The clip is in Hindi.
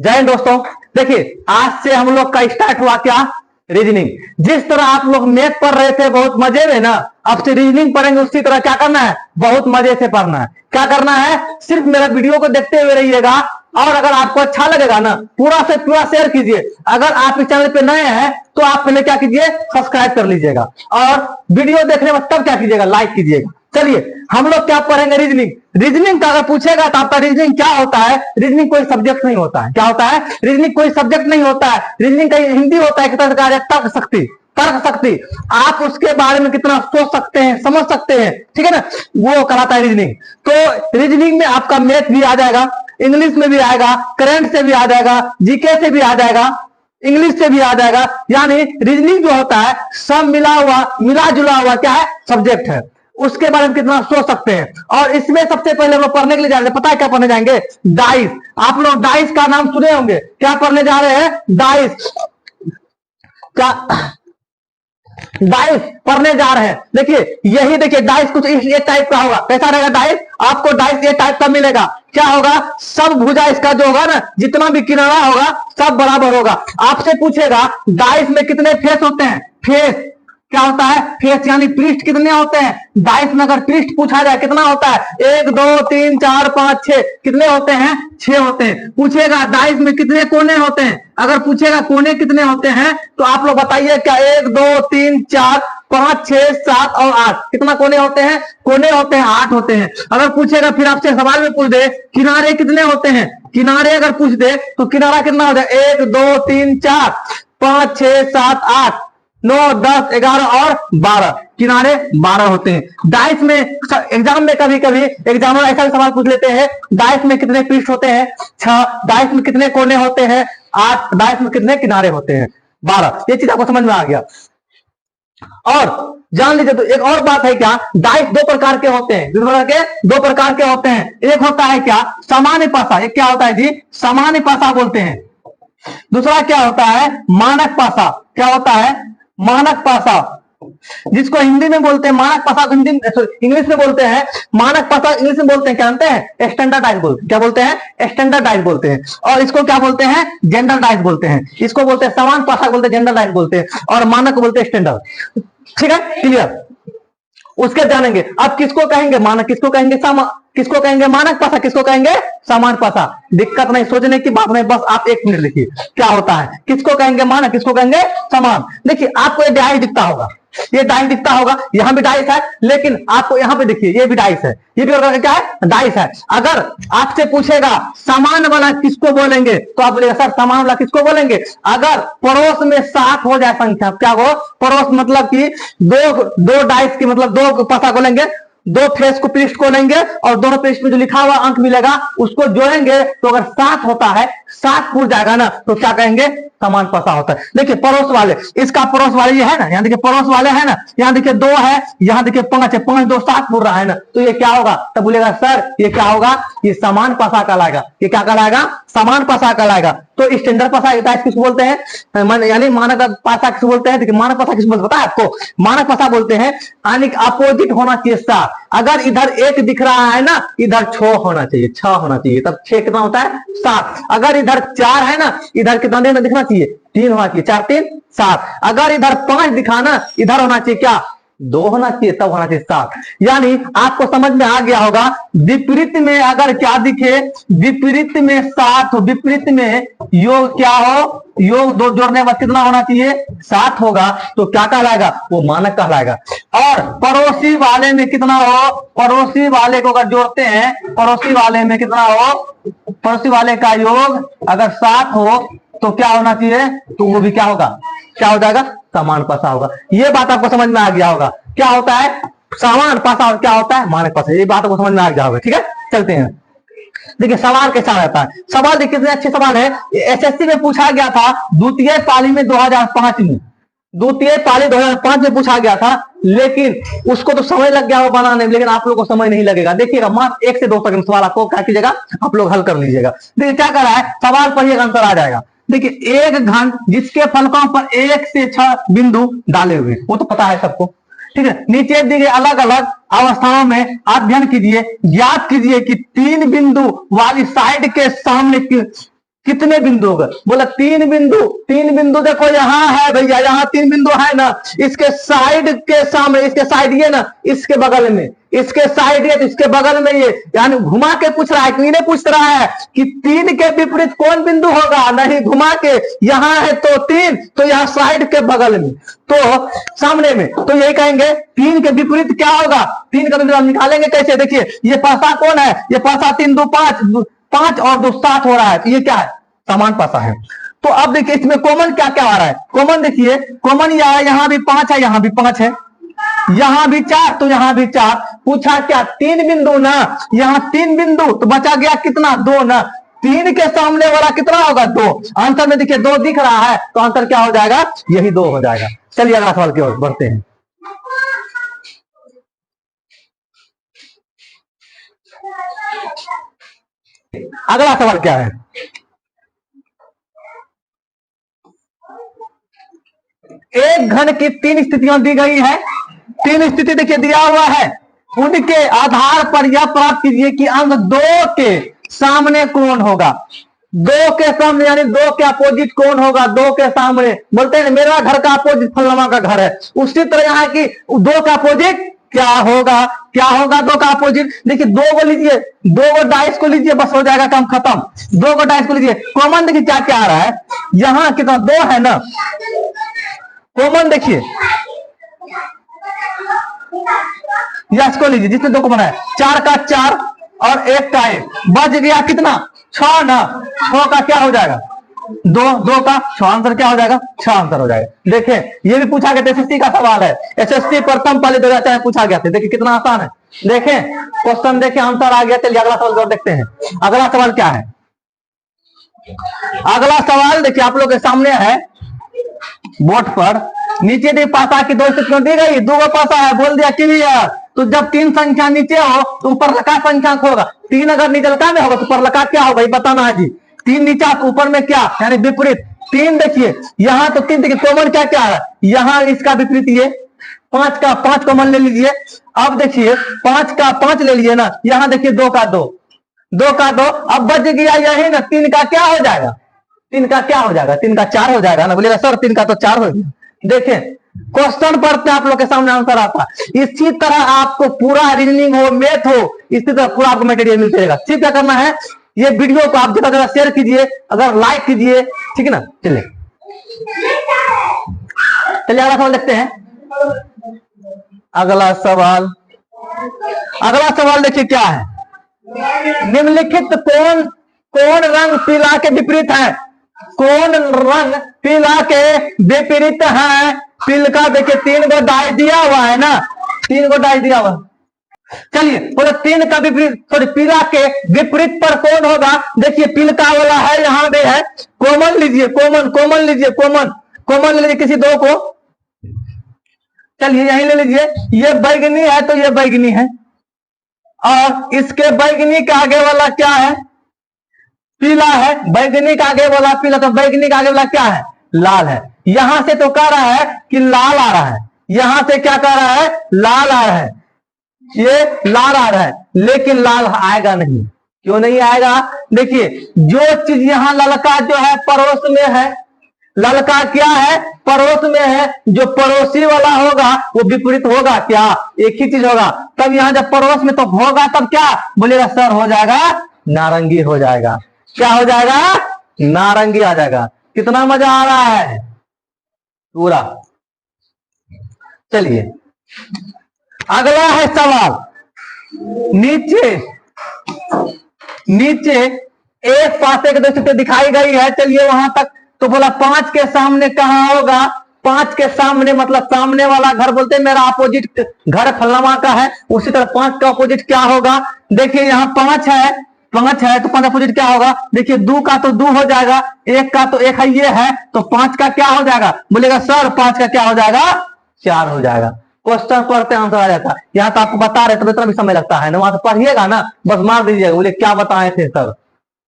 जय हिंद दोस्तों। देखिए, आज से हम लोग का स्टार्ट हुआ क्या, रीजनिंग। जिस तरह आप लोग मैथ पढ़ रहे थे बहुत मजे में ना, अब से रीजनिंग पढ़ेंगे उसी तरह। क्या करना है, बहुत मजे से पढ़ना है। क्या करना है, सिर्फ मेरा वीडियो को देखते हुए रहिएगा और अगर आपको अच्छा लगेगा ना पूरा से पूरा शेयर कीजिए। अगर आप इस चैनल पे नए हैं तो आप पहले क्या कीजिए, सब्सक्राइब कर लीजिएगा और वीडियो देखने में तब क्या कीजिएगा, लाइक कीजिएगा। चलिए हम लोग क्या पढ़ेंगे, रीजनिंग। रीजनिंग का अगर पूछेगा तो आपका रीजनिंग क्या होता है, रीजनिंग कोई सब्जेक्ट नहीं होता है। क्या होता है, रीजनिंग कोई सब्जेक्ट नहीं होता है। रीजनिंग का हिंदी होता है एक तरह का तर्क शक्ति। तर्क शक्ति, आप उसके बारे में कितना सोच सकते हैं, समझ सकते हैं, ठीक है ना, वो कहलाता है रीजनिंग। तो रीजनिंग में आपका मैथ भी आ जाएगा, इंग्लिश में भी आएगा, करंट से भी आ जाएगा, जीके से भी आ जाएगा, इंग्लिश से भी आ जाएगा। यानी रीजनिंग जो होता है सब मिला हुआ, मिला जुला हुआ क्या है, सब्जेक्ट है। उसके बारे में कितना सोच सकते हैं। और इसमें सबसे पहले हम लोग पढ़ने के लिए जा रहे हैं, पता है क्या पढ़ने जाएंगे, डाइस। आप लोग डाइस का नाम सुने होंगे। क्या पढ़ने जा रहे हैं, डाइस। क्या डाइस पढ़ने जा रहे हैं। देखिए यही देखिए, डाइस कुछ इस टाइप का होगा। कैसा रहेगा डाइस, आपको डाइस ये टाइप का मिलेगा। क्या होगा, सब भुजा इसका जो होगा ना, जितना भी किनारा होगा सब बराबर होगा। आपसे पूछेगा डाइस में कितने फेस होते हैं, फेस क्या होता है, फेस यानी पृष्ठ कितने होते हैं। डाइस में अगर पृष्ठ पूछा जाए कितना होता है, 1 2 3 4 5 6, कितने होते हैं, 6 होते हैं। पूछेगा डाइस में कितने कोने होते हैं, अगर पूछेगा कोने कितने होते हैं तो आप लोग बताइए क्या, 1 2 3 4 5 6 7 और 8, कितना कोने होते हैं, कोने होते हैं 8 होते हैं। अगर पूछेगा फिर आपसे सवाल में पूछ दे किनारे कितने होते हैं, किनारे अगर पूछ दे तो किनारा कितना हो जाए, 1 2 3 4 5 6 7 8 9 10 11 और 12, किनारे 12 होते हैं। डाइस में एग्जाम में कभी कभी एग्जामिनर ऐसा भी सवाल पूछ लेते हैं, डाइस में कितने पृष्ठ होते हैं, 6। डाइस में कितने कोने होते हैं, 8। डाइस में कितने किनारे होते हैं, 12। ये चीज आपको समझ में आ गया। और जान लीजिए तो एक और बात है क्या, डाइस 2 प्रकार के होते हैं, 2 प्रकार के होते हैं। एक होता है क्या, सामान्य पासा। एक क्या होता है जी, सामान्य पासा बोलते हैं। दूसरा क्या होता है, मानक पासा। क्या होता है, मानक पासा, जिसको हिंदी में बोलते हैं मानक पासा, हिंदी इंग्लिश में बोलते हैं मानक पासा, इंग्लिश में बोलते हैं क्या जानते हैं, स्टैंडर्डाइज बोलते हैं। क्या बोलते हैं, स्टैंडर्डाइज बोलते हैं। और इसको क्या बोलते हैं, जेंडरडाइज बोलते हैं। इसको बोलते हैं समान पासा बोलते हैं, जेंडरडाइज बोलते हैं, और मानक बोलते हैं स्टैंडर्ड। ठीक है, क्लियर। उसके जानेंगे अब किसको कहेंगे मानक, किसको कहेंगे किसको कहेंगे मानक पासा, किसको कहेंगे समान पासा। दिक्कत नहीं, सोचने की बात नहीं, बस आप 1 मिनट लिखिए क्या होता है, किसको कहेंगे मानक, किसको कहेंगे समान। देखिए आपको ये डाइस दिखता होगा, ये डाइस दिखता होगा, यहां भी डाइस है, लेकिन आपको यहां पे देखिए ये भी डाइस है, ये भी क्या है, डाइस है। अगर आपसे पूछेगा समान वाला किसको बोलेंगे तो आप बोलेगा सर समान वाला किसको बोलेंगे। अगर पड़ोस में 7 हो जाए संख्या, क्या हो, पड़ोस मतलब कि दो डाइस की मतलब 2 पासा को लेंगे, 2 फेस को पृष्ठ को लेंगे और दोनों पृष्ठ में जो लिखा हुआ अंक मिलेगा उसको जोड़ेंगे तो अगर 7 होता है, 7 पूर जाएगा ना तो क्या कहेंगे, समान पासा होता है। देखिए पड़ोस वाले, इसका पड़ोस वाले ये है ना, यहाँ देखिए पड़ोस वाले है ना, यहाँ देखिए 2 है, यहाँ देखिए 5 है, 5 2 7 पूर रहा है ना, तो ये क्या होगा, तब बोलेगा सर ये क्या होगा, ये समान पासा कहलाएगा। ये क्या कहलाएगा, समान पासा कहलाएगा। तो स्टैंडर्ड पासा किसको बोलते हैं, यानी मानक पासा किसको बोलते हैं। देखिए मानक पासा किसको बोलते हैं पता है आपको, मानक पासा बोलते हैं यानी अपोजिट होना चाहिए 7। अगर इधर 1 दिख रहा है ना, इधर 6 होना चाहिए, 6 होना चाहिए, तब 6 कितना होता है, 7। अगर इधर 4 है ना, इधर कितना दिखना चाहिए, 3 होना चाहिए, 4 3 7। अगर इधर 5 दिखाना, इधर होना चाहिए क्या, 2 होना चाहिए, तब होना चाहिए 7। यानी आपको समझ में आ गया होगा, विपरीत में अगर क्या दिखे, विपरीत में 7 हो, विपरीत में योग क्या हो, योग 2 जोड़ने बाद कितना होना चाहिए, 7 होगा, तो क्या कहलाएगा, वो मानक कहलाएगा। और पड़ोसी वाले में कितना हो, पड़ोसी वाले को अगर जोड़ते हैं, पड़ोसी वाले में कितना हो, पड़ोसी वाले का योग अगर 7 हो तो क्या होना चाहिए, तो वो भी क्या होगा, क्या हो जाएगा, समान पासा होगा। ये बात आपको समझ में आ गया होगा, क्या होता है समान पासा और क्या होता है मानक पासा, ये बात आपको समझ में आ गया होगा। ठीक है, चलते हैं। देखिए सवाल कैसा रहता है, सवाल देखिए कितने अच्छे सवाल है। एसएससी में पूछा गया था द्वितीय पाली में 2005 में, द्वितीय पाली 2005 में पूछा गया था, लेकिन उसको तो समय लग गया वो बनाने में, लेकिन आप लोगों को समय नहीं लगेगा। देखिएगा मात्र 1 से 2 सेकंड सवाल आपको क्या कीजिएगा, आप लोग हल कर लीजिएगा। देखिए क्या कर रहा है, सवाल पढ़िएगा आंसर आ जाएगा। देखिए एक घन जिसके फलकों पर 1 से 6 बिंदु डाले हुए, वो तो पता है सबको, ठीक है। नीचे दी गई अलग अलग अवस्थाओं में अध्ययन कीजिए, ज्ञात कीजिए कि 3 बिंदु वाली साइड के सामने कितने बिंदु होगा? बोला 3 बिंदु। 3 बिंदु देखो यहाँ है भैया, यहाँ 3 बिंदु है ना, इसके साइड के सामने, इसके साइड ये ना, इसके बगल में, इसके साइड ये, इसके बगल में ये, यानी घुमा के पूछ रहा है, क्यों पूछ रहा है कि 3 के विपरीत कौन बिंदु होगा? नहीं, घुमा के, यहाँ है तो 3, तो यहाँ साइड के बगल में, तो सामने में, तो यही कहेंगे 3 के विपरीत क्या होगा? 3 का विपरीत हम निकालेंगे कैसे? देखिए ये पासा कौन है? ये पासा 3 2 5, 5 और 2 7 हो रहा है, तो ये क्या है? समान पासा है। तो अब देखिए इसमें कॉमन क्या क्या आ रहा है? कॉमन देखिए, कॉमन यह है, यहां भी 5 है, यहां भी 5 है, यहां भी 4, तो यहां भी 4। पूछा क्या? 3 बिंदु ना, यहां 3 बिंदु, तो बचा गया कितना? 2 ना। 3 के सामने वाला कितना होगा? 2। आंसर में देखिए 2 दिख रहा है, तो आंसर क्या हो जाएगा? यही 2 हो जाएगा। चलिए अगला सवाल की ओर बढ़ते हैं। अगला सवाल क्या है? एक घन की 3 स्थितियां दी गई है। 3 स्थिति देखिए दिया हुआ है, उनके आधार पर यह प्राप्त कीजिए कि अंक 2 के सामने कौन होगा। 2 के सामने यानी 2 के अपोजिट कौन होगा? 2 के सामने बोलते हैं मेरा घर का अपोजिट फलनमा का घर है, उसी तरह यहाँ की 2 का अपोजिट क्या होगा? क्या होगा 2 का अपोजिट? देखिए 2 को लीजिए, 2 को डाइस को लीजिए, बस हो जाएगा काम खत्म। 2 को डाइस को लीजिए। कॉमन देखिए क्या क्या आ रहा है, यहां कितना? 2 है ना। कॉमन देखिए, इसको लीजिए जिसमें 2 कॉमन है, 4 का 4 और 1 का 1, बच गया कितना? 6 ना। 6 का क्या हो जाएगा? 2 का 6, आंसर क्या हो जाएगा? 6 आंसर हो जाएगा। देखें ये भी पूछा गया था, एसएससी का सवाल है, एसएससी प्रथम पाली 2004 में पूछा गया था। देखिए कितना आसान है, देखें क्वेश्चन, देखें आंसर आ गया। चलिए अगला सवाल देखते हैं। अगला सवाल क्या है? अगला सवाल देखिए आप लोग के सामने है बोर्ड पर, नीचे दी पासा की 2 स्थितियां दी गई, 2 पासा है, बोल दिया क्लियर। तो जब 3 संख्या नीचे हो तो ऊपर लका संख्या होगा। 3 अगर निचलका में होगा तो ऊपर लका क्या होगा? ये बताना है जी। 3 नीचा तो ऊपर में क्या, यानी विपरीत। 3 देखिए यहां तो 3 देखिए, कॉमन क्या क्या है? यहां इसका विपरीत ये 5 का 5 कॉमन ले लीजिए। अब देखिए 5 का 5 ले लीजिए ना, यहां देखिए 2 का 2, 2 का 2, अब बच गया यही ना। 3 का क्या हो जाएगा? 3 का क्या हो जाएगा? 3 का 4 हो जाएगा ना। बोलेगा सर 3 का तो 4 हो गया। देखें क्वेश्चन पढ़ते आप लोग के सामने आंसर आता। इसी तरह आपको पूरा रीजनिंग हो, मैथ हो, इसी तरह पूरा आपको मटेरियल मिलता रहेगा। ठीक, क्या करना है, ये वीडियो को आप ज्यादा शेयर कीजिए, अगर लाइक कीजिए, ठीक है ना। चलिए चलिए अगला सवाल देखते हैं। अगला सवाल देखिए क्या है? निम्नलिखित कौन रंग पीला के विपरीत है? कौन रंग पीला के विपरीत है? पील का देखिए 3 को डाइस दिया हुआ है ना, 3 को डाइस दिया हुआ। चलिए बोले 3 का विपरीत, सॉरी पीला के विपरीत पर कौन होगा? देखिए पीलका वाला है, यहां भी है। कॉमन लीजिए, कॉमन लीजिए, कॉमन ले लीजिए किसी 2 को। चलिए यहीं ले लीजिए, ये बैगनी है तो ये बैगनी है, और इसके बैगनी के आगे वाला क्या है? पीला है। बैगनी का आगे वाला पीला, तो बैगनी का आगे वाला क्या है? लाल है। यहां से तो कह रहा है कि लाल आ रहा है, यहां से क्या कह रहा है? लाल आ रहा है, ये लाल आ रहा है, लेकिन लाल आएगा नहीं। क्यों नहीं आएगा? देखिए जो चीज यहां ललका जो है पड़ोस में है, ललका क्या है? पड़ोस में है। जो पड़ोसी वाला होगा वो विपरीत होगा क्या? एक ही चीज होगा। तब यहां जब पड़ोस में तो होगा, तब क्या बोलेगा? सर हो जाएगा नारंगी हो जाएगा। क्या हो जाएगा? नारंगी आ जाएगा। कितना मजा आ रहा है पूरा। चलिए अगला है सवाल, नीचे एक पासे के 2 स्थिति दिखाई गई है। चलिए वहां तक। तो बोला 5 के सामने कहां होगा? 5 के सामने मतलब सामने वाला घर, बोलते हैं मेरा अपोजिट घर फलनमा का है, उसी तरह 5 का अपोजिट क्या होगा? देखिए यहाँ 5 है तो 5 अपोजिट क्या होगा? देखिए 2 का तो 2 हो जाएगा, 1 का तो 1 है, ये है, तो 5 का क्या हो जाएगा? बोलेगा सर 5 का क्या हो जाएगा? 4 हो जाएगा। क्वेश्चन पढ़ते आंसर आ जाता है। यहाँ तो आपको बता रहे तो इतना भी समय लगता है ना, वहां से पढ़िएगा ना, बस मार दीजिएगा, बोले क्या बताए थे सर।